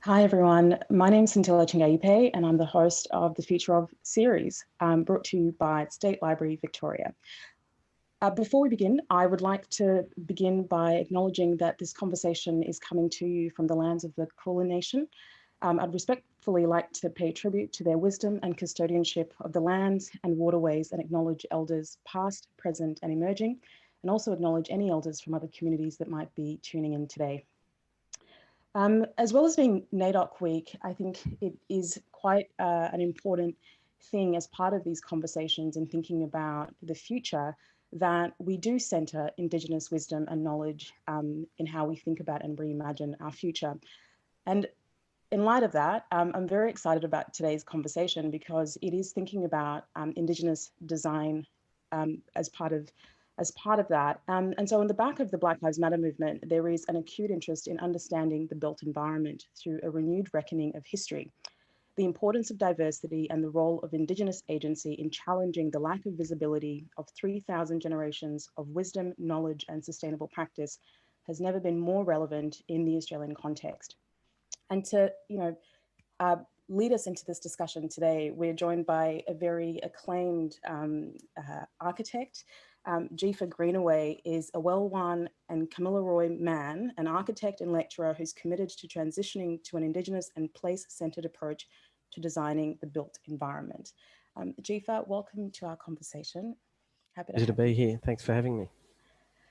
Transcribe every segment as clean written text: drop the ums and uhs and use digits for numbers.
Hi everyone, my name is Santilla Chingaipe and I'm the host of the Future of series brought to you by State Library Victoria. Before we begin, I would like to begin by acknowledging that this conversation is coming to you from the lands of the Kulin Nation. I'd respectfully like to pay tribute to their wisdom and custodianship of the lands and waterways and acknowledge elders past, present and emerging, and also acknowledge any elders from other communities that might be tuning in today. As well as being NAIDOC Week, I think it is quite an important thing as part of these conversations and thinking about the future that we do centre Indigenous wisdom and knowledge in how we think about and reimagine our future. And in light of that, I'm very excited about today's conversation because it is thinking about Indigenous design as part of that. And so on the back of the Black Lives Matter movement, there is an acute interest in understanding the built environment through a renewed reckoning of history. The importance of diversity and the role of Indigenous agency in challenging the lack of visibility of 3,000 generations of wisdom, knowledge, and sustainable practice has never been more relevant in the Australian context. And to, lead us into this discussion today, we're joined by a very acclaimed architect. Jefa Greenaway is a Wailwan and Kamilaroi man, an architect and lecturer who's committed to transitioning to an Indigenous and place-centred approach to designing the built environment. Jefa, welcome to our conversation. Happy to be here. Thanks for having me.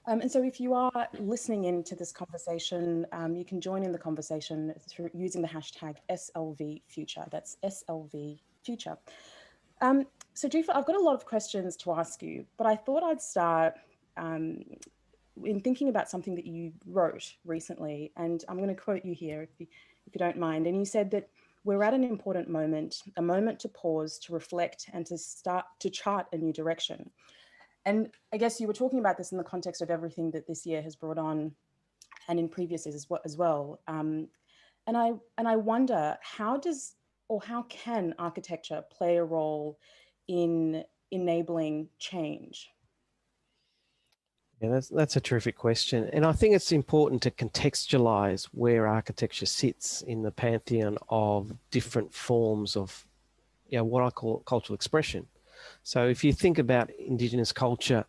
And so if you are listening into this conversation, you can join in the conversation through using the hashtag SLVFuture. That's SLVFuture. So Jefa, I've got a lot of questions to ask you, but I thought I'd start in thinking about something that you wrote recently, and I'm going to quote you here if you don't mind. And you said that we're at an important moment, a moment to pause, to reflect, and to start to chart a new direction. And I guess you were talking about this in the context of everything that this year has brought on and in previous years as well. And I wonder, how can architecture play a role in enabling change? Yeah, that's a terrific question. And I think it's important to contextualize where architecture sits in the pantheon of different forms of, what I call cultural expression. So if you think about Indigenous culture,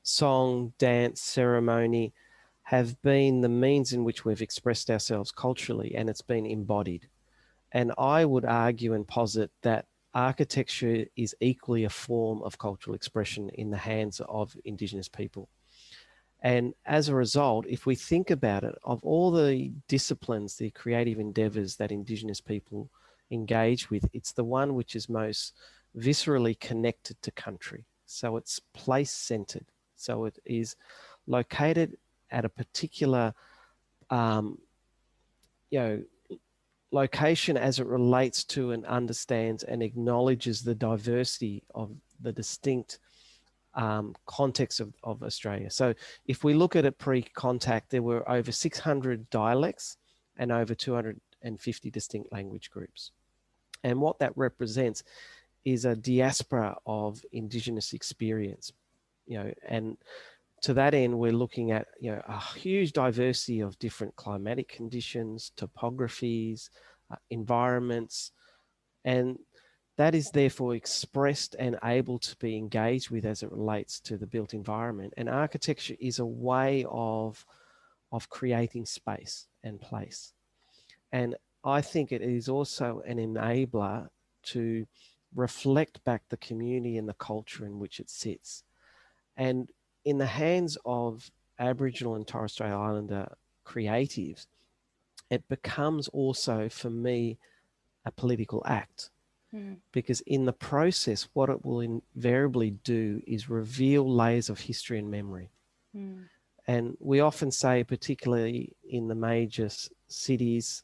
song, dance, ceremony have been the means in which we've expressed ourselves culturally, and it's been embodied. And I would argue and posit that architecture is equally a form of cultural expression in the hands of Indigenous people. And as a result, if we think about it, of all the disciplines, the creative endeavours that Indigenous people engage with, it's the one which is most viscerally connected to country. So it's place-centred. So it is located at a particular, location as it relates to and understands and acknowledges the diversity of the distinct context of Australia. So if we look at it pre-contact, there were over 600 dialects and over 250 distinct language groups. And what that represents is a diaspora of Indigenous experience, and to that end, we're looking at, a huge diversity of different climatic conditions, topographies, environments, and that is therefore expressed and able to be engaged with as it relates to the built environment. And architecture is a way of creating space and place. And I think it is also an enabler to reflect back the community and the culture in which it sits. And in the hands of Aboriginal and Torres Strait Islander creatives, it becomes also, for me, a political act. Because in the process, what it will invariably do is reveal layers of history and memory. And we often say, particularly in the major cities,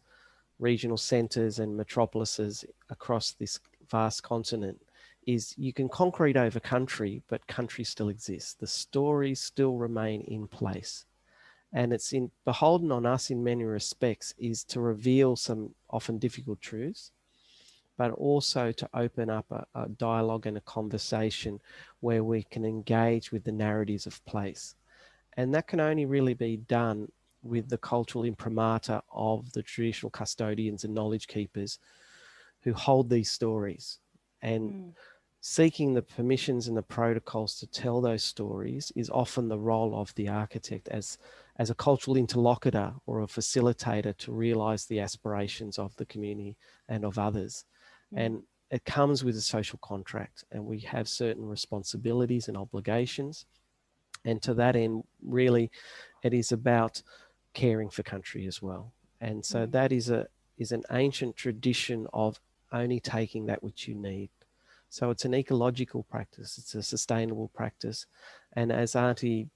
regional centres and metropolises across this vast continent, is you can concrete over country, but country still exists. The stories still remain in place. And it's beholden on us in many respects is to reveal some often difficult truths, but also to open up a dialogue and a conversation where we can engage with the narratives of place. And that can only really be done with the cultural imprimatur of the traditional custodians and knowledge keepers who hold these stories. And seeking the permissions and the protocols to tell those stories is often the role of the architect as a cultural interlocutor or a facilitator to realize the aspirations of the community and of others. And it comes with a social contract, and we have certain responsibilities and obligations. And to that end, really, it is about caring for country as well. And so that is an ancient tradition of only taking that which you need. So it's an ecological practice, it's a sustainable practice. And as Auntie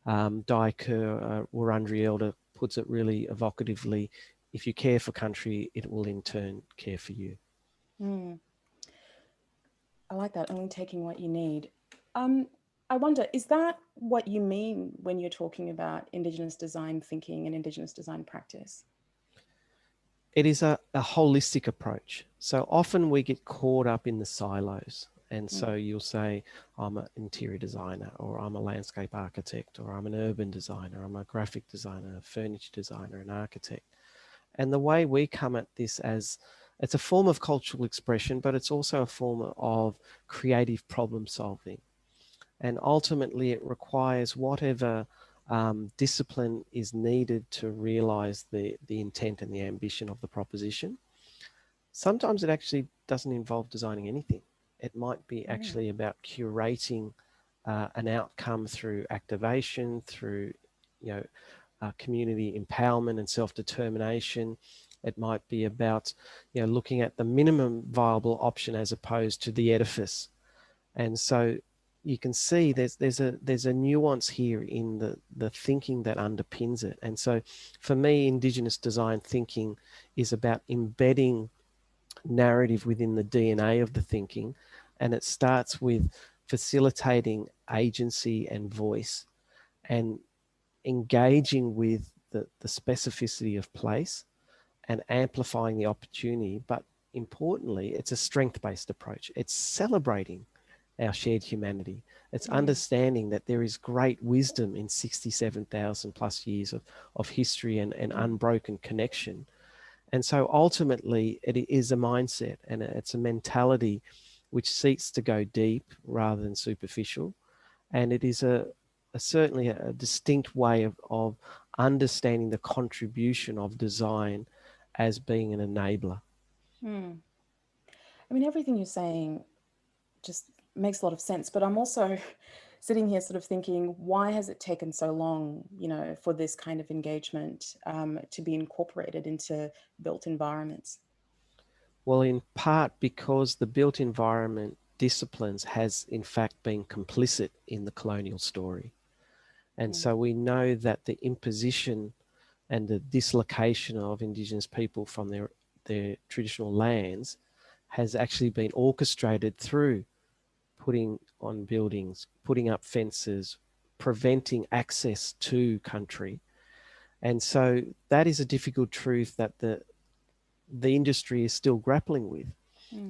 Di Kerr, Wurundjeri Elder, puts it really evocatively, if you care for country, it will in turn care for you. I like that, only taking what you need. I wonder, is that what you mean when you're talking about Indigenous design thinking and Indigenous design practice? It is a holistic approach. So often we get caught up in the silos. And so you'll say, I'm an interior designer, or I'm a landscape architect, or I'm an urban designer, I'm a graphic designer, a furniture designer, an architect. And the way we come at this as it's a form of cultural expression, but it's also a form of creative problem solving. And ultimately, it requires whatever discipline is needed to realize the intent and the ambition of the proposition. Sometimes it actually doesn't involve designing anything. It might be actually about curating an outcome through activation, through community empowerment and self-determination. It might be about looking at the minimum viable option as opposed to the edifice. And so you can see there's a nuance here in the thinking that underpins it. And so for me, Indigenous design thinking is about embedding narrative within the DNA of the thinking, and it starts with facilitating agency and voice and engaging with the specificity of place and amplifying the opportunity. But importantly, it's a strength-based approach. It's celebrating our shared humanity. It's understanding that there is great wisdom in 67,000 plus years of history and unbroken connection. And so ultimately, it is a mindset, and it's a mentality which seeks to go deep rather than superficial. And it is certainly a distinct way of understanding the contribution of design as being an enabler. I mean, everything you're saying just makes a lot of sense, but I'm also sitting here sort of thinking, why has it taken so long, for this kind of engagement to be incorporated into built environments? Well, in part because the built environment disciplines has in fact been complicit in the colonial story. And so we know that the imposition and the dislocation of Indigenous people from their traditional lands has actually been orchestrated through putting on buildings, putting up fences, preventing access to country. And so that is a difficult truth that the industry is still grappling with.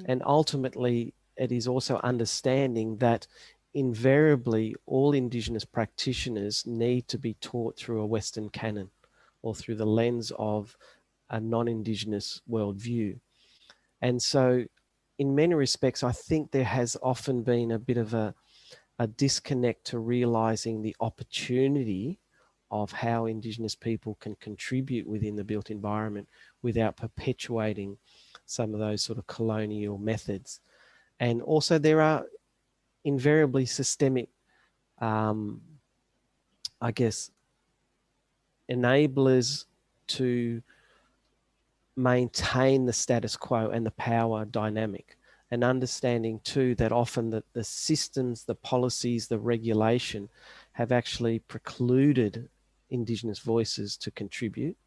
And ultimately, it is also understanding that invariably all Indigenous practitioners need to be taught through a Western canon or through the lens of a non-Indigenous worldview. And so in many respects, I think there has often been a bit of a disconnect to realizing the opportunity of how Indigenous people can contribute within the built environment without perpetuating some of those sort of colonial methods. And also there are invariably systemic, I guess, enablers to maintain the status quo and the power dynamic, and understanding too that often that the systems, the policies, the regulation have actually precluded Indigenous voices to contribute.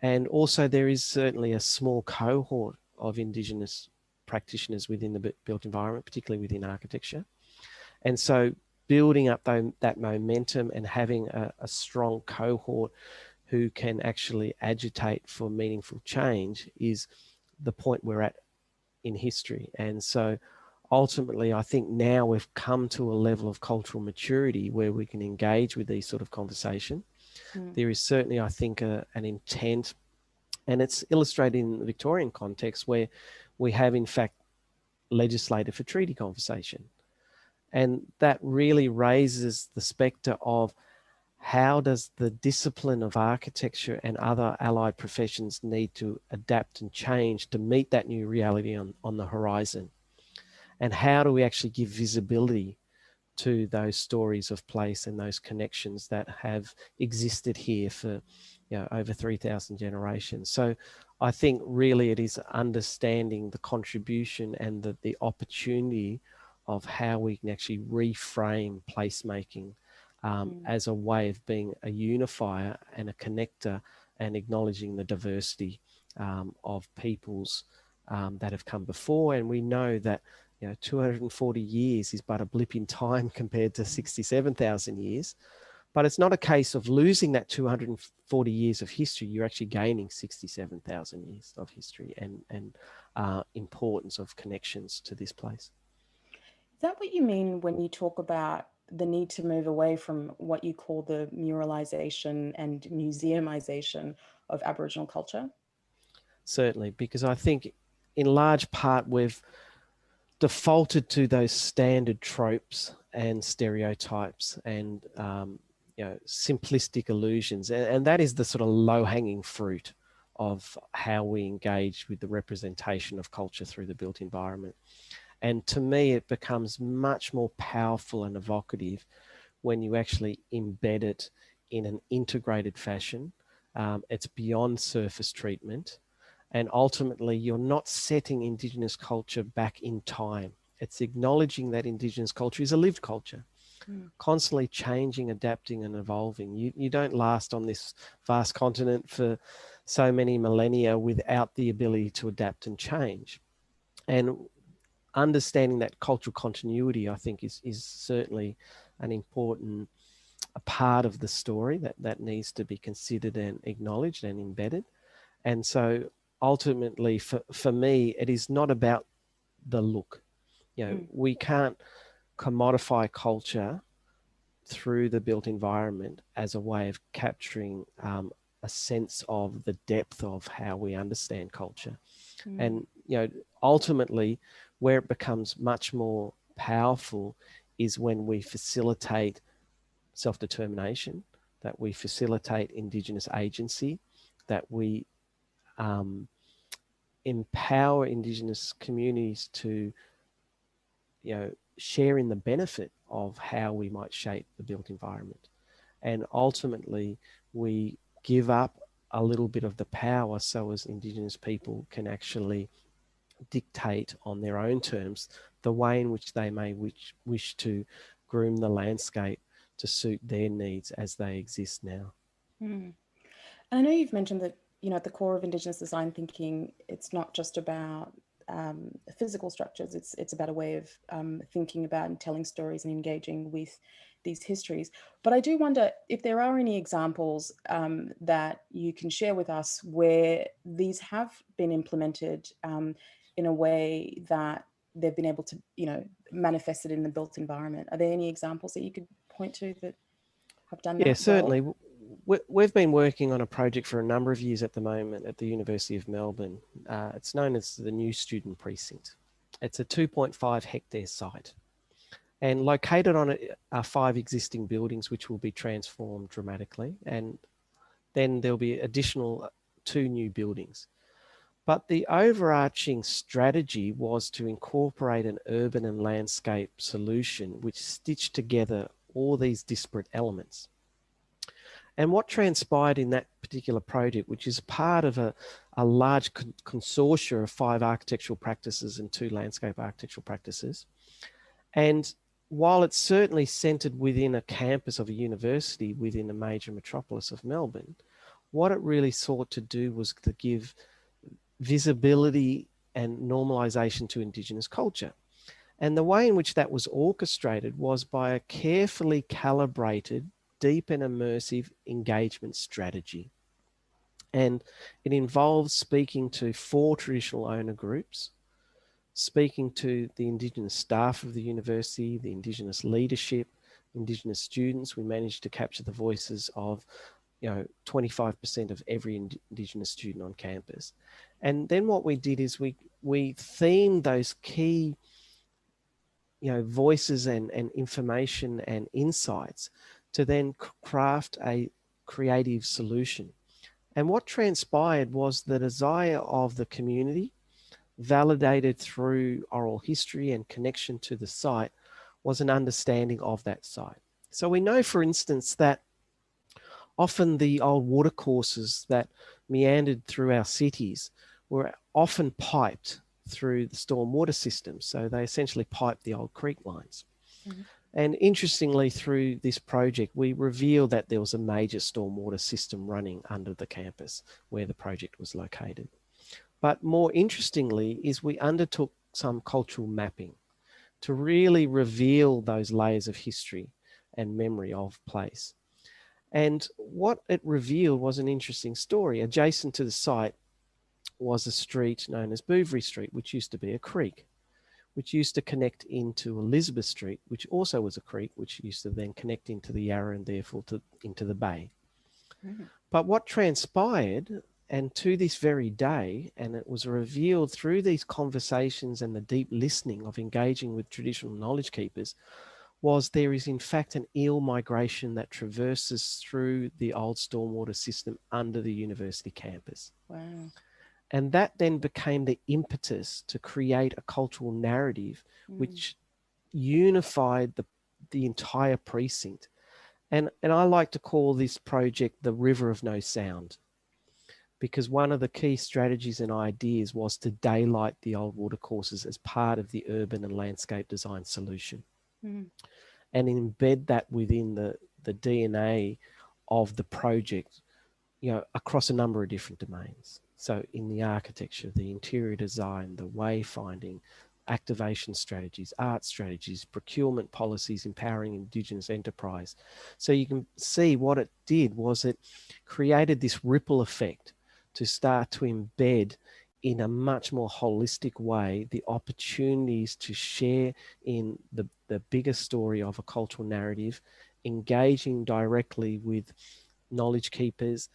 And also there is certainly a small cohort of Indigenous practitioners within the built environment, particularly within architecture. And so building up that momentum and having a strong cohort who can actually agitate for meaningful change is the point we're at in history. And so ultimately, I think now we've come to a level of cultural maturity where we can engage with these sort of conversation. Mm. There is certainly, I think, an intent, and it's illustrated in the Victorian context where we have in fact legislated for treaty conversation. And that really raises the spectre of how does the discipline of architecture and other allied professions need to adapt and change to meet that new reality on the horizon? And how do we actually give visibility to those stories of place and those connections that have existed here for over 3,000 generations? So I think really it is understanding the contribution and the opportunity of how we can actually reframe placemaking as a way of being a unifier and a connector, and acknowledging the diversity of peoples that have come before. And we know that 240 years is but a blip in time compared to 67,000 years. But it's not a case of losing that 240 years of history. You're actually gaining 67,000 years of history and importance of connections to this place. Is that what you mean when you talk about the need to move away from what you call the muralization and museumization of Aboriginal culture? Certainly, because I think in large part we've defaulted to those standard tropes and stereotypes and simplistic illusions, and that is the sort of low-hanging fruit of how we engage with the representation of culture through the built environment. And to me, it becomes much more powerful and evocative when you actually embed it in an integrated fashion. It's beyond surface treatment. And ultimately, you're not setting Indigenous culture back in time. It's acknowledging that Indigenous culture is a lived culture, constantly changing, adapting, and evolving. You don't last on this vast continent for so many millennia without the ability to adapt and change. And understanding that cultural continuity, I think, is certainly an important part of the story that needs to be considered and acknowledged and embedded. And so ultimately, for me, it is not about the look. We can't commodify culture through the built environment as a way of capturing a sense of the depth of how we understand culture. And ultimately, where it becomes much more powerful is when we facilitate self-determination, that we facilitate Indigenous agency, that we empower Indigenous communities to share in the benefit of how we might shape the built environment. And ultimately, we give up a little bit of the power so as Indigenous people can actually dictate on their own terms the way in which they may wish to groom the landscape to suit their needs as they exist now. And I know you've mentioned that, at the core of Indigenous design thinking, it's not just about physical structures. It's about a way of thinking about and telling stories and engaging with these histories. But I do wonder if there are any examples that you can share with us where these have been implemented in a way that they've been able to, manifest it in the built environment. Are there any examples that you could point to that have done that? Yeah, certainly. Well? We've been working on a project for a number of years at the moment at the University of Melbourne. It's known as the New Student Precinct. It's a 2.5 hectare site. And located on it are 5 existing buildings which will be transformed dramatically. And then there'll be additional 2 new buildings. But the overarching strategy was to incorporate an urban and landscape solution which stitched together all these disparate elements. And what transpired in that particular project, which is part of a large consortia of 5 architectural practices and 2 landscape architectural practices, and while it's certainly centred within a campus of a university within a major metropolis of Melbourne, what it really sought to do was to give visibility and normalisation to Indigenous culture. And the way in which that was orchestrated was by a carefully calibrated, deep and immersive engagement strategy. And it involves speaking to 4 traditional owner groups, speaking to the Indigenous staff of the university, the Indigenous leadership, Indigenous students. We managed to capture the voices of 25% of every Indigenous student on campus. And then what we did is we themed those key voices and information and insights to then craft a creative solution. And what transpired was the desire of the community, validated through oral history and connection to the site, was an understanding of that site. So we know, for instance, that often the old watercourses that meandered through our cities were often piped through the stormwater system. So they essentially piped the old creek lines. Mm-hmm. And interestingly, through this project, we revealed that there was a major stormwater system running under the campus where the project was located. But more interestingly is we undertook some cultural mapping to really reveal those layers of history and memory of place. And what it revealed was an interesting story. Adjacent to the site was a street known as Bouverie Street, which used to be a creek, which used to connect into Elizabeth Street, which also was a creek, which used to then connect into the Yarra and therefore into the bay. Mm-hmm. But what transpired, and to this very day, and it was revealed through these conversations and the deep listening of engaging with traditional knowledge keepers, was there is in fact an eel migration that traverses through the old stormwater system under the university campus. Wow. And that then became the impetus to create a cultural narrative which unified the entire precinct. And I like to call this project the River of No Sound, because one of the key strategies and ideas was to daylight the old watercourses as part of the urban and landscape design solution. And embed that within the DNA of the project, across a number of different domains. So in the architecture, the interior design, the wayfinding, activation strategies, art strategies, procurement policies, empowering Indigenous enterprise. So you can see what it did was it created this ripple effect to start to embed in a much more holistic way the opportunities to share in the bigger story of a cultural narrative, engaging directly with knowledge keepers,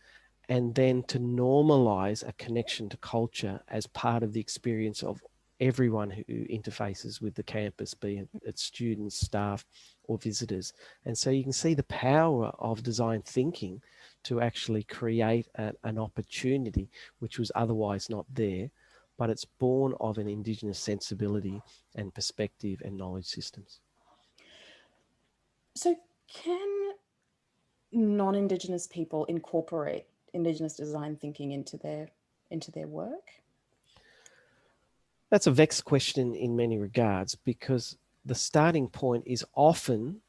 and then to normalize a connection to culture as part of the experience of everyone who interfaces with the campus, be it students, staff, or visitors. And so you can see the power of design thinking to actually create an opportunity which was otherwise not there, but it's born of an Indigenous sensibility and perspective and knowledge systems. So can non-Indigenous people incorporate Indigenous design thinking into their work? That's a vexed question in many regards, because the starting point is often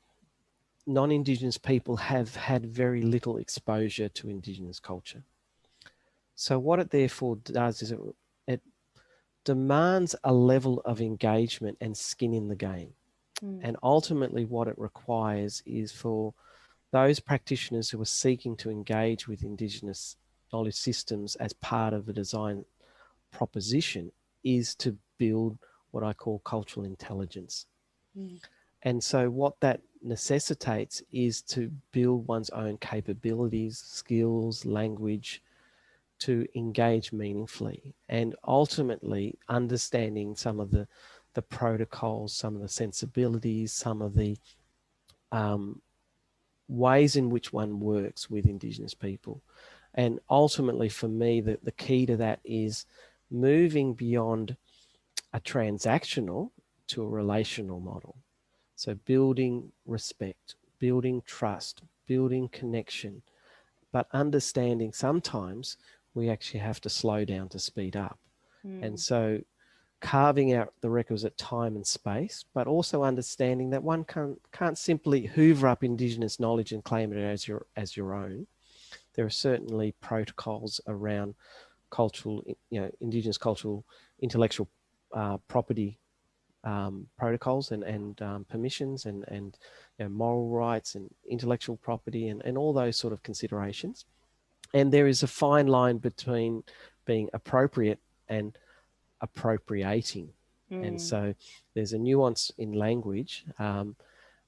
non-Indigenous people have had very little exposure to Indigenous culture. So what it therefore does is it demands a level of engagement and skin in the game. And ultimately what it requires is for those practitioners who are seeking to engage with Indigenous knowledge systems as part of the design proposition is to build what I call cultural intelligence. And so what that necessitates is to build one's own capabilities, skills, language to engage meaningfully, and ultimately understanding some of the protocols, some of the sensibilities, some of the ways in which one works with Indigenous people. And ultimately for me, the key to that is moving beyond a transactional to a relational model. So building respect, building trust, building connection, but understanding sometimes we actually have to slow down to speed up. And so carving out the requisite time and space, but also understanding that one can't simply hoover up Indigenous knowledge and claim it as your own. There are certainly protocols around cultural, Indigenous cultural intellectual property protocols and permissions and moral rights and intellectual property and all those sort of considerations. And there is a fine line between being appropriate and appropriating. And so there's a nuance in language,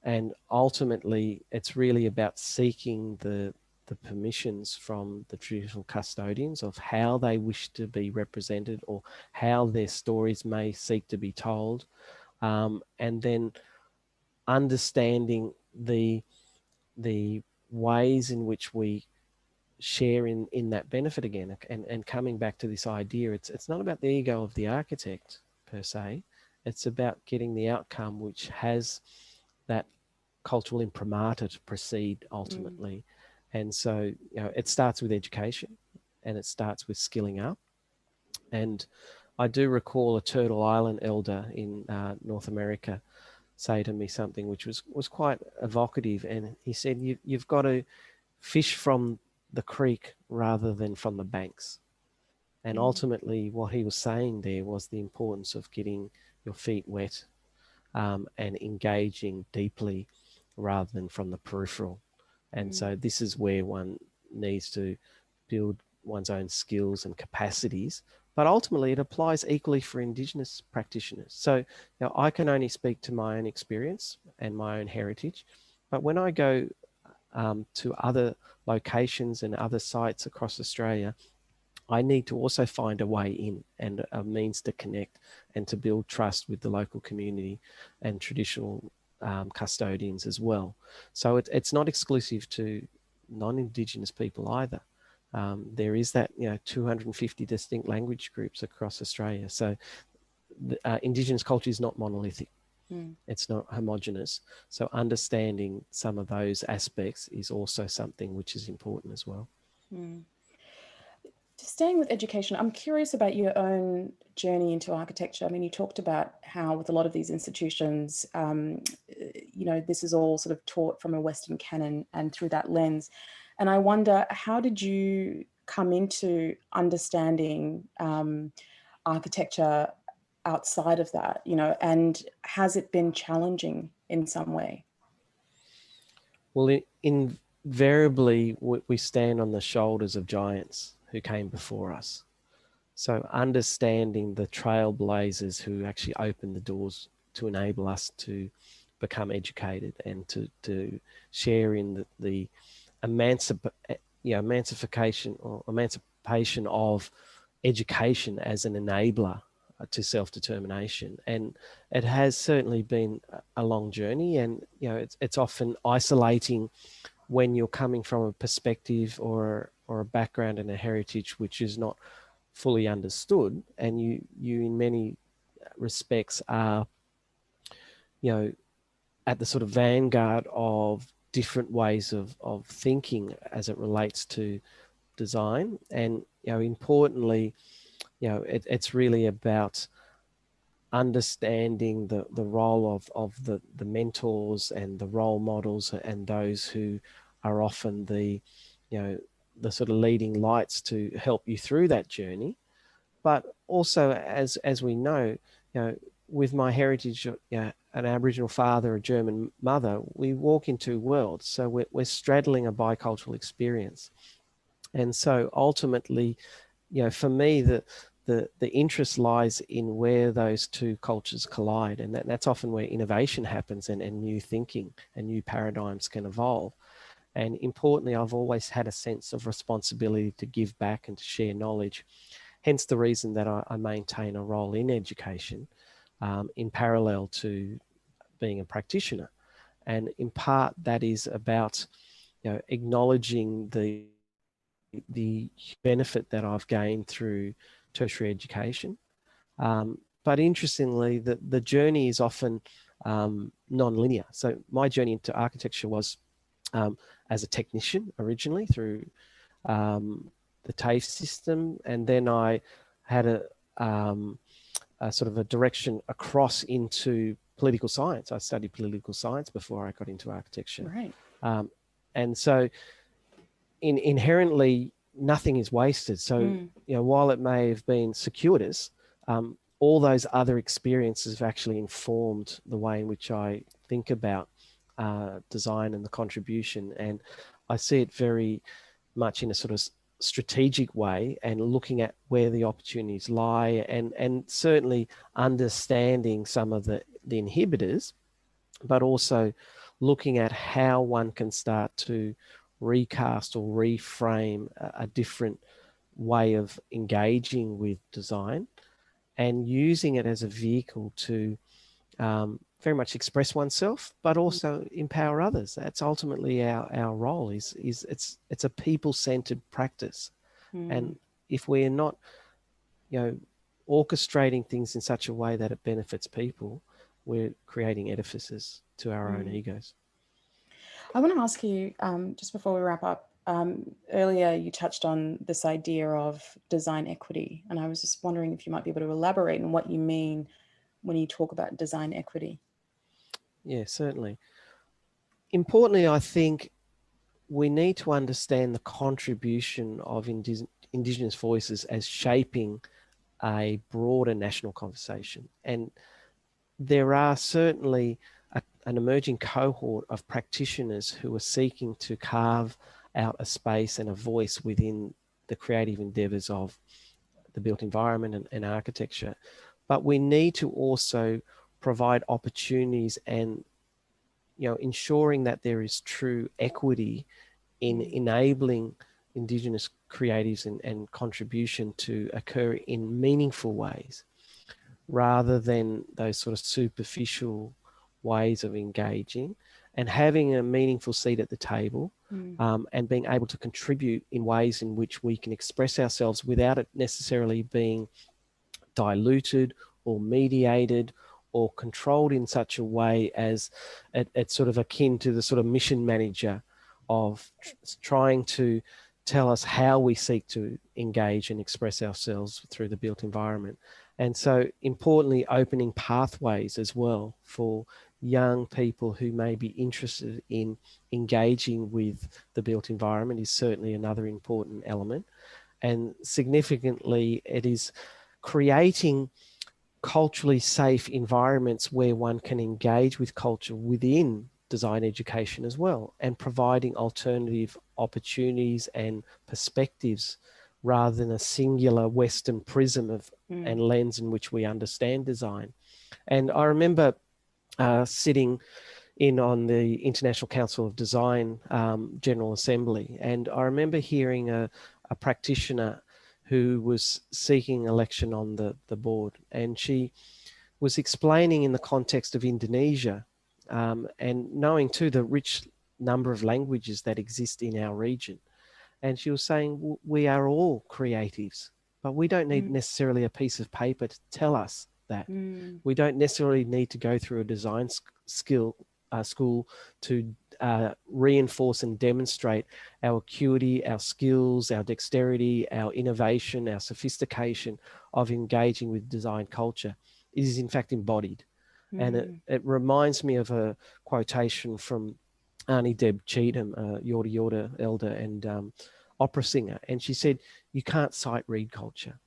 and ultimately it's really about seeking the the permissions from the traditional custodians of how they wish to be represented or how their stories may seek to be told, and then understanding the ways in which we share in that benefit again, and coming back to this idea, it's not about the ego of the architect per se, it's about getting the outcome which has that cultural imprimatur to proceed ultimately. And so, it starts with education, and it starts with skilling up. And I do recall a Turtle Island elder in North America say to me something which was quite evocative, and he said, you've got to fish from the creek rather than from the banks. And ultimately what he was saying there was the importance of getting your feet wet, and engaging deeply rather than from the peripheral. And so this is where one needs to build one's own skills and capacities, but ultimately it applies equally for Indigenous practitioners. So I can only speak to my own experience and my own heritage, but when I go to other locations and other sites across Australia, I need to also find a way in and a means to connect and to build trust with the local community and traditional custodians as well. So it's not exclusive to non-Indigenous people either. There is that 250 distinct language groups across Australia. So Indigenous culture is not monolithic. It's not homogenous. So understanding some of those aspects is also something which is important as well. Just staying with education, I'm curious about your own journey into architecture. I mean, you talked about how with a lot of these institutions, this is all sort of taught from a Western canon and through that lens. And I wonder, how did you come into understanding architecture outside of that, and has it been challenging in some way? Well, invariably, we stand on the shoulders of giants who came before us. So understanding the trailblazers who actually opened the doors to enable us to become educated and to share in the emancipation of education as an enabler to self-determination. And it has certainly been a long journey, and it's often isolating when you're coming from a perspective or a background and a heritage which is not fully understood, and you in many respects are at the sort of vanguard of different ways of thinking as it relates to design. And importantly, it's really about understanding the role of the mentors and the role models and those who are often the sort of leading lights to help you through that journey. But also, as we know, with my heritage, an Aboriginal father, a German mother, we walk in two worlds. So we're straddling a bicultural experience. And so ultimately, for me, the interest lies in where those two cultures collide. And that's often where innovation happens and new thinking and new paradigms can evolve. And importantly, I've always had a sense of responsibility to give back and to share knowledge. Hence the reason that I maintain a role in education in parallel to being a practitioner. And in part, that is about acknowledging the benefit that I've gained through tertiary education. But interestingly, the journey is often non-linear. So my journey into architecture was as a technician originally through the TAFE system, and then I had a sort of a direction across into political science. I studied political science before I got into architecture. Right. And so inherently nothing is wasted. So, while it may have been circuitous, all those other experiences have actually informed the way in which I think about design and the contribution. And I see it very much in a sort of strategic way and looking at where the opportunities lie, and certainly understanding some of the inhibitors, but also looking at how one can start to recast or reframe a different way of engaging with design and using it as a vehicle to very much express oneself, but also empower others. That's ultimately our role. Is it's a people-centered practice, and if we're not, orchestrating things in such a way that it benefits people, we're creating edifices to our own egos. I want to ask you, just before we wrap up, earlier you touched on this idea of design equity, and I was just wondering if you might be able to elaborate on what you mean when you talk about design equity. Yeah, certainly. Importantly, I think we need to understand the contribution of Indigenous voices as shaping a broader national conversation. And there are certainly an emerging cohort of practitioners who are seeking to carve out a space and a voice within the creative endeavours of the built environment and architecture. But we need to also provide opportunities and ensuring that there is true equity in enabling Indigenous creatives and contribution to occur in meaningful ways, rather than those sort of superficial ways of engaging, and having a meaningful seat at the table, and being able to contribute in ways in which we can express ourselves without it necessarily being diluted or mediated or controlled in such a way as it's sort of akin to the sort of mission manager of trying to tell us how we seek to engage and express ourselves through the built environment. And so importantly, opening pathways as well for young people who may be interested in engaging with the built environment is certainly another important element. And significantly, it is creating culturally safe environments where one can engage with culture within design education as well, and providing alternative opportunities and perspectives rather than a singular Western prism of and lens in which we understand design. And I remember sitting in on the International Council of Design General Assembly, and I remember hearing a practitioner who was seeking election on the board, and she was explaining in the context of Indonesia, and knowing too the rich number of languages that exist in our region. And she was saying, we are all creatives, but we don't need necessarily a piece of paper to tell us that. We don't necessarily need to go through a design school to reinforce and demonstrate our acuity, our skills, our dexterity, our innovation, our sophistication of engaging with design culture. It is in fact embodied. And it reminds me of a quotation from Auntie Deb Cheatham, Yorta Yorta elder and opera singer. And she said, you can't sight read culture.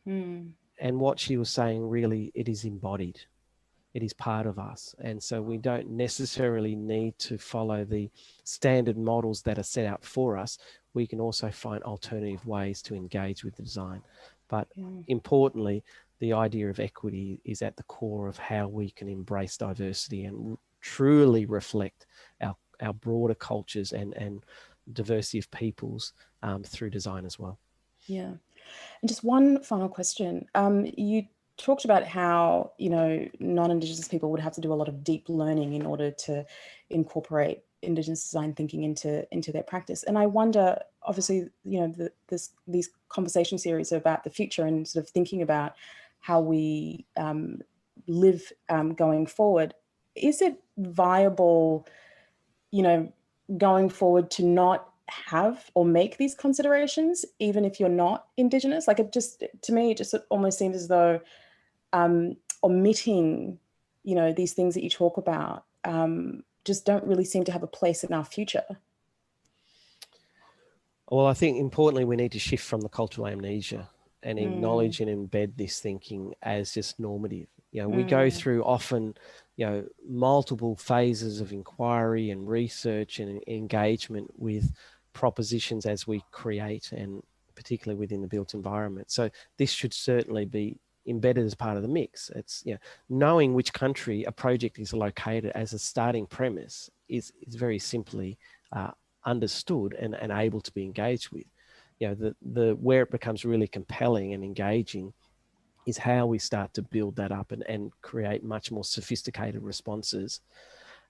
And what she was saying, really, it is embodied. It is part of us. And so we don't necessarily need to follow the standard models that are set out for us. We can also find alternative ways to engage with the design. But importantly, the idea of equity is at the core of how we can embrace diversity and truly reflect our broader cultures and diversity of peoples through design as well. Yeah. And just one final question. You talked about how, non-Indigenous people would have to do a lot of deep learning in order to incorporate Indigenous design thinking into their practice. And I wonder, obviously, these conversation series are about the future and sort of thinking about how we live going forward. Is it viable, going forward to not have or make these considerations, even if you're not Indigenous? Like, to me, it just almost seems as though omitting, these things that you talk about just don't really seem to have a place in our future. Well, I think importantly, we need to shift from the cultural amnesia and acknowledge and embed this thinking as just normative. We go through often, multiple phases of inquiry and research and engagement with propositions as we create, and particularly within the built environment. So this should certainly be embedded as part of the mix. It's knowing which country a project is located as a starting premise is very simply understood and able to be engaged with. The where it becomes really compelling and engaging is how we start to build that up and create much more sophisticated responses,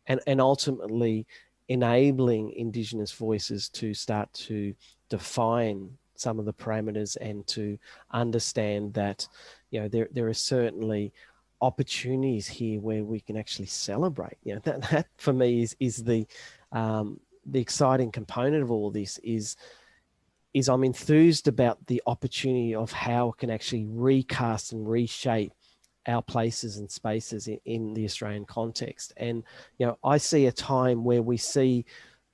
and ultimately enabling Indigenous voices to start to define some of the parameters and to understand that there are certainly opportunities here where we can actually celebrate. That for me is the exciting component of all this is I'm enthused about the opportunity of how it can actually recast and reshape our places and spaces in the Australian context. And, I see a time where we see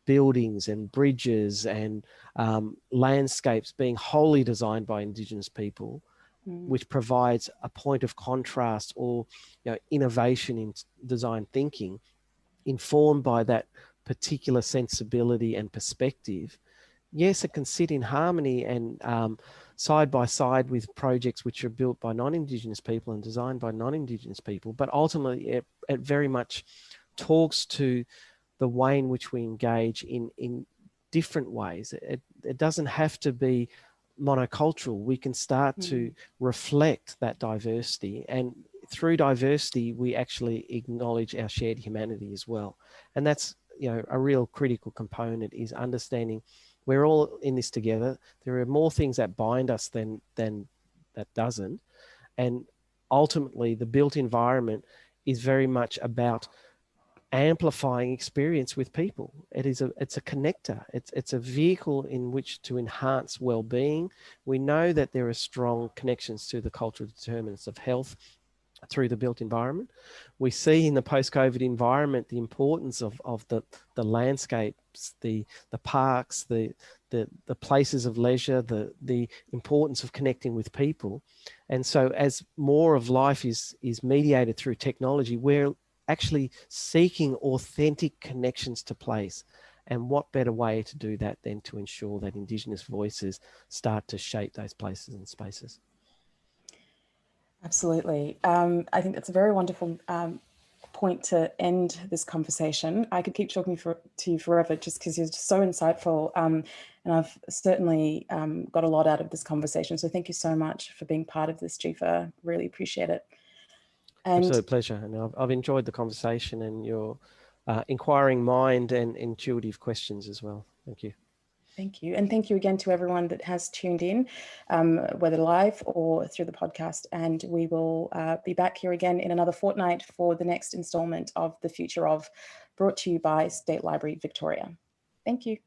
buildings and bridges and landscapes being wholly designed by Indigenous people, which provides a point of contrast or innovation in design thinking, informed by that particular sensibility and perspective. Yes, it can sit in harmony and side by side with projects which are built by non-Indigenous people and designed by non-Indigenous people, but ultimately it very much talks to the way in which we engage in different ways. It doesn't have to be monocultural. We can start to reflect that diversity, and through diversity we actually acknowledge our shared humanity as well. And that's a real critical component, is understanding we're all in this together. There are more things that bind us than that doesn't. And ultimately the built environment is very much about amplifying experience with people. It's a connector. It's a vehicle in which to enhance well-being. We know that there are strong connections to the cultural determinants of health through the built environment. We see in the post-COVID environment the importance of the landscapes, the parks, the places of leisure, the importance of connecting with people. And so as more of life is mediated through technology, we're actually seeking authentic connections to place. And what better way to do that than to ensure that Indigenous voices start to shape those places and spaces? Absolutely. I think that's a very wonderful point to end this conversation. I could keep talking to you forever just because you're just so insightful. And I've certainly got a lot out of this conversation. So thank you so much for being part of this, Jefa. Really appreciate it. And absolute pleasure. And I've enjoyed the conversation and your inquiring mind and intuitive questions as well. Thank you. Thank you. And thank you again to everyone that has tuned in, whether live or through the podcast. And we will be back here again in another fortnight for the next installment of The Future of, brought to you by State Library Victoria. Thank you.